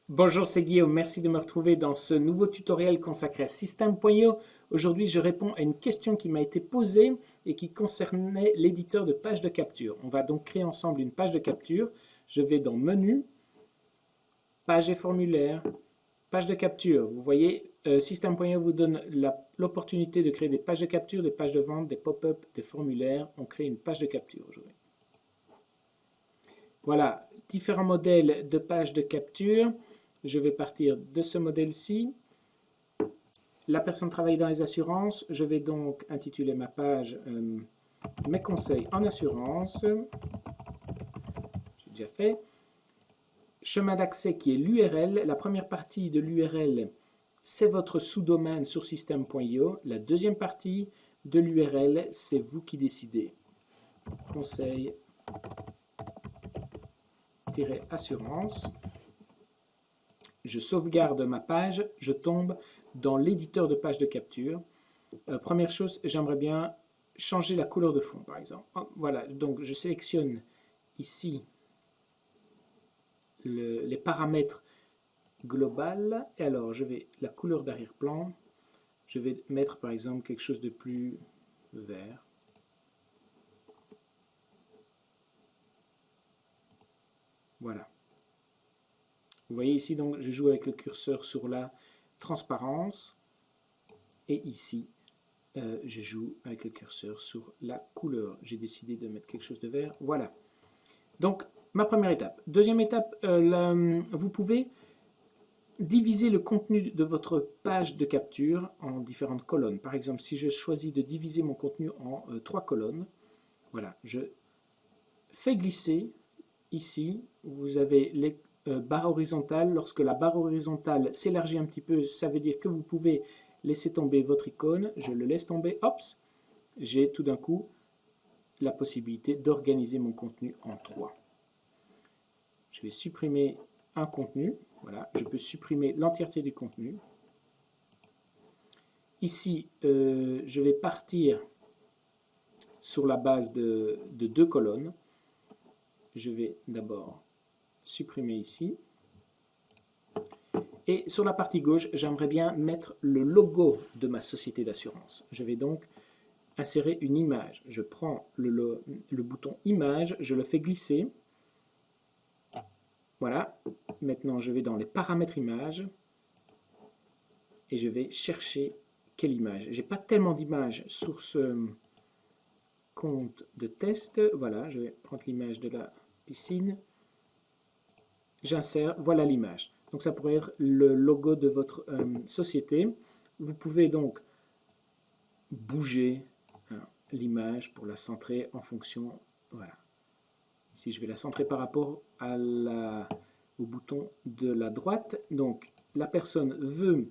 Bonjour, c'est Guillaume. Merci de me retrouver dans ce nouveau tutoriel consacré à System.io. Aujourd'hui, je réponds à une question qui m'a été posée et qui concernait l'éditeur de page de capture. On va donc créer ensemble une page de capture. Je vais dans Menu, Page et formulaire, Page de capture. Vous voyez, System.io vous donne l'opportunité de créer des pages de capture, des pages de vente, des pop-up, des formulaires. On crée une page de capture aujourd'hui. Voilà, différents modèles de pages de capture. Je vais partir de ce modèle-ci. La personne travaille dans les assurances. Je vais donc intituler ma page Mes conseils en assurance. J'ai déjà fait. Chemin d'accès qui est l'URL. La première partie de l'URL, c'est votre sous-domaine sur System.io. La deuxième partie de l'URL, c'est vous qui décidez. Conseil-assurance. Je sauvegarde ma page, je tombe dans l'éditeur de page de capture. Première chose, j'aimerais bien changer la couleur de fond, par exemple. Voilà, donc je sélectionne ici les paramètres global. Et alors, je vais la couleur d'arrière-plan. Je vais mettre, par exemple, quelque chose de plus vert. Voilà. Vous voyez ici, donc, je joue avec le curseur sur la transparence. Et ici, je joue avec le curseur sur la couleur. J'ai décidé de mettre quelque chose de vert. Voilà. Donc, ma première étape. Deuxième étape, vous pouvez diviser le contenu de votre page de capture en différentes colonnes. Par exemple, si je choisis de diviser mon contenu en 3 colonnes, voilà, je fais glisser ici. Vous avez les barres horizontales. Lorsque la barre horizontale s'élargit un petit peu, ça veut dire que vous pouvez laisser tomber votre icône. Je le laisse tomber, hop, j'ai tout d'un coup la possibilité d'organiser mon contenu en 3. Je vais supprimer un contenu. Voilà, je peux supprimer l'entièreté du contenu. Ici, je vais partir sur la base de 2 colonnes. Je vais d'abord supprimer ici. Et sur la partie gauche, j'aimerais bien mettre le logo de ma société d'assurance. Je vais donc insérer une image. Je prends le bouton image, je le fais glisser. Voilà. Maintenant, je vais dans les paramètres images et je vais chercher quelle image. Je n'ai pas tellement d'images sur ce compte de test. Voilà, je vais prendre l'image de la piscine. J'insère, voilà l'image. Donc ça pourrait être le logo de votre société. Vous pouvez donc bouger l'image pour la centrer en fonction. Voilà. Ici, je vais la centrer par rapport à au bouton de la droite. Donc, la personne veut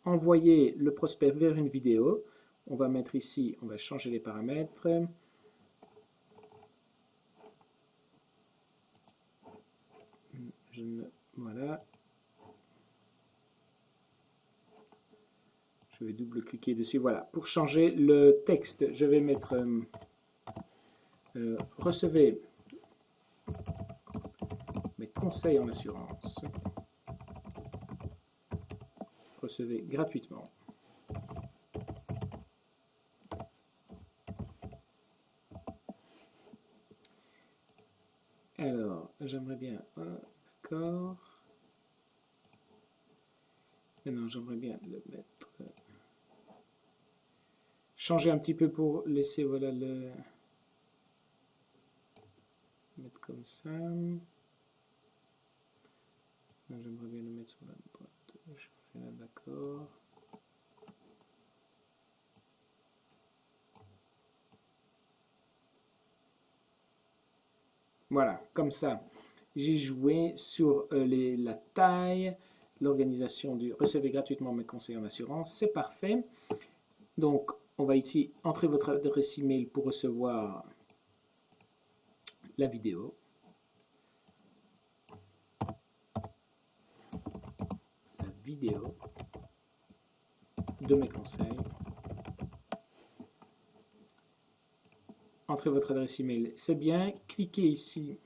envoyer le prospect vers une vidéo. On va mettre ici, on va changer les paramètres. Voilà. Je vais double-cliquer dessus. Voilà. Pour changer le texte, je vais mettre recevez mes conseils en assurance. Recevez gratuitement. Alors, j'aimerais bien... d'accord. Maintenant, j'aimerais bien le mettre... changer un petit peu pour laisser, voilà, le... mettre comme ça. J'aimerais bien le mettre sur la droite. Je fais là, d'accord. Voilà, comme ça, j'ai joué sur la taille, l'organisation du recevez gratuitement mes conseils en assurance, c'est parfait. Donc, on va ici entrer votre adresse email pour recevoir la vidéo. La vidéo de mes conseils. Entrez votre adresse email, c'est bien. Cliquez ici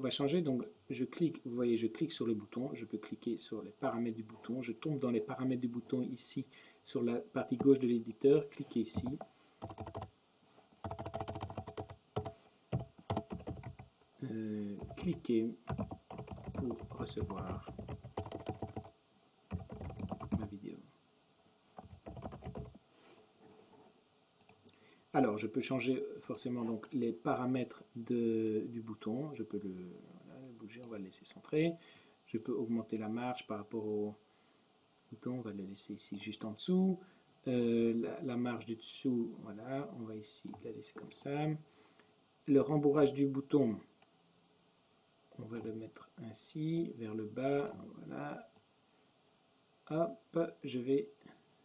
va changer. Donc, je clique, vous voyez, je clique sur le bouton. Je peux cliquer sur les paramètres du bouton. Je tombe dans les paramètres du bouton ici, sur la partie gauche de l'éditeur. Cliquez ici. Cliquez pour recevoir ma vidéo. Alors, je peux changer forcément donc les paramètres du bouton. Je peux le bouger, on va le laisser centré. Je peux augmenter la marge par rapport au bouton, on va le laisser ici juste en dessous. La marge du dessous, voilà, on va ici la laisser comme ça. Le rembourrage du bouton, on va le mettre ainsi, vers le bas, voilà. Hop, je vais,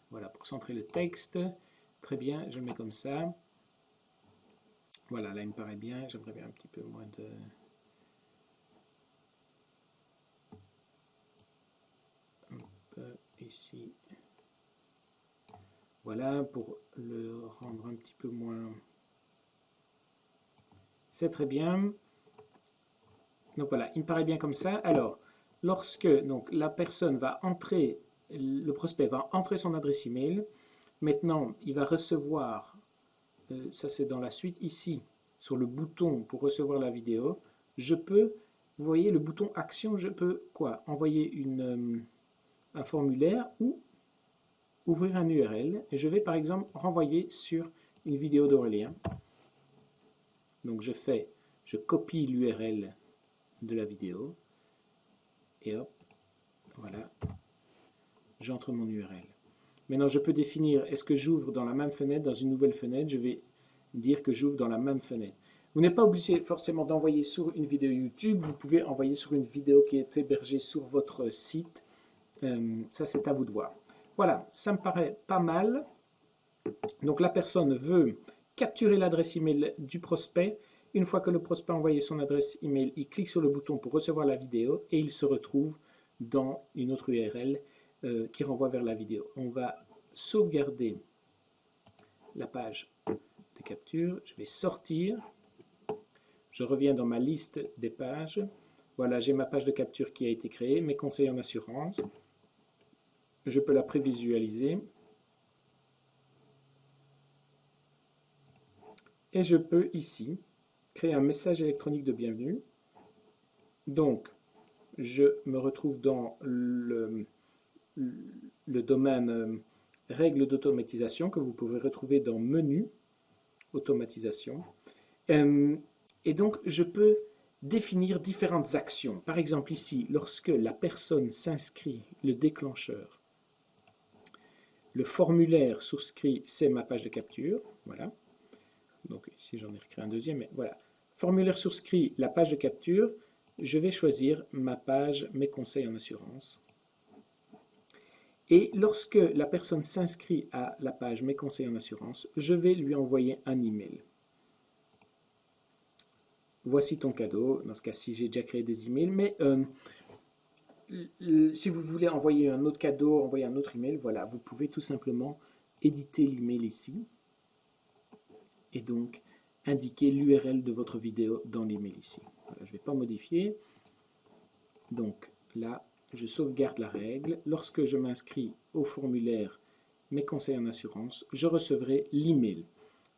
voilà, pour centrer le texte, très bien, je le mets comme ça. Voilà, là il me paraît bien, j'aimerais bien un petit peu moins de... Hop, ici. Voilà, pour le rendre un petit peu moins... C'est très bien. Donc voilà, il me paraît bien comme ça. Alors, lorsque donc, la personne va entrer, le prospect va entrer son adresse email, maintenant il va recevoir, ça c'est dans la suite ici, sur le bouton pour recevoir la vidéo, je peux, vous voyez le bouton action, je peux quoi? Envoyer un formulaire ou ouvrir un URL. Et je vais par exemple renvoyer sur une vidéo d'Aurélien. Donc je copie l'URL de la vidéo et hop, voilà, j'entre mon URL. Maintenant je peux définir, est-ce que j'ouvre dans la même fenêtre, dans une nouvelle fenêtre, je vais dire que j'ouvre dans la même fenêtre. Vous n'êtes pas obligé forcément d'envoyer sur une vidéo YouTube, vous pouvez envoyer sur une vidéo qui est hébergée sur votre site, ça c'est à vous de voir. Voilà, ça me paraît pas mal. Donc la personne veut capturer l'adresse email du prospect. Une fois que le prospect a envoyé son adresse email, il clique sur le bouton pour recevoir la vidéo et il se retrouve dans une autre URL qui renvoie vers la vidéo. On va sauvegarder la page de capture. Je vais sortir. Je reviens dans ma liste des pages. Voilà, j'ai ma page de capture qui a été créée, mes conseils en assurance. Je peux la prévisualiser. Et je peux ici créer un message électronique de bienvenue. Donc, je me retrouve dans le domaine règles d'automatisation que vous pouvez retrouver dans menu automatisation. Et donc, je peux définir différentes actions. Par exemple, ici, lorsque la personne s'inscrit, le déclencheur, le formulaire souscrit, c'est ma page de capture. Voilà. Donc ici, j'en ai recréé un deuxième, mais voilà. Formulaire souscrit, la page de capture. Je vais choisir ma page, mes conseils en assurance. Et lorsque la personne s'inscrit à la page mes conseils en assurance, je vais lui envoyer un email. Voici ton cadeau. Dans ce cas-ci, j'ai déjà créé des emails, mais si vous voulez envoyer un autre cadeau, envoyer un autre email, voilà, vous pouvez tout simplement éditer l'email ici et donc indiquer l'URL de votre vidéo dans l'email ici. Voilà, je ne vais pas modifier. Donc là, je sauvegarde la règle. Lorsque je m'inscris au formulaire mes conseils en assurance, je recevrai l'email.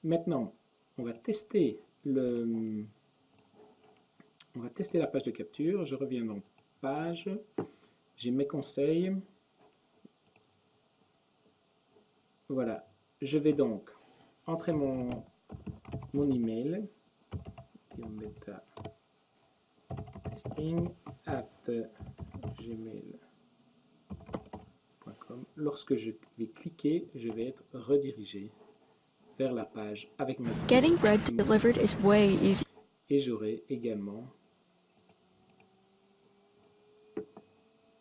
Maintenant, on va tester la page de capture. Je reviens dans page. J'ai mes conseils. Voilà. Je vais donc entrer mon email. testing@gmail.com. Lorsque je vais cliquer, je vais être redirigé vers la page avec ma Getting bread delivered is way easy. Et j'aurai également,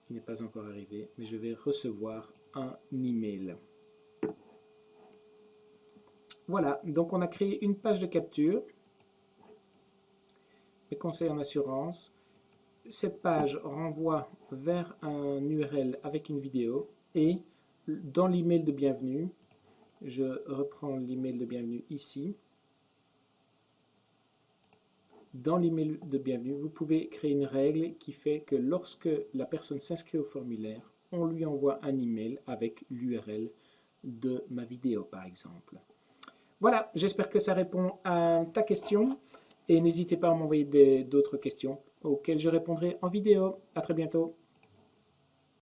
il n'est pas encore arrivé, mais je vais recevoir un email. Voilà, donc on a créé une page de capture, les conseils en assurance. Cette page renvoie vers un URL avec une vidéo et dans l'email de bienvenue, je reprends l'email de bienvenue ici. dans l'email de bienvenue, vous pouvez créer une règle qui fait que lorsque la personne s'inscrit au formulaire, on lui envoie un email avec l'URL de ma vidéo, par exemple. Voilà, j'espère que ça répond à ta question et n'hésitez pas à m'envoyer d'autres questions auxquelles je répondrai en vidéo. À très bientôt.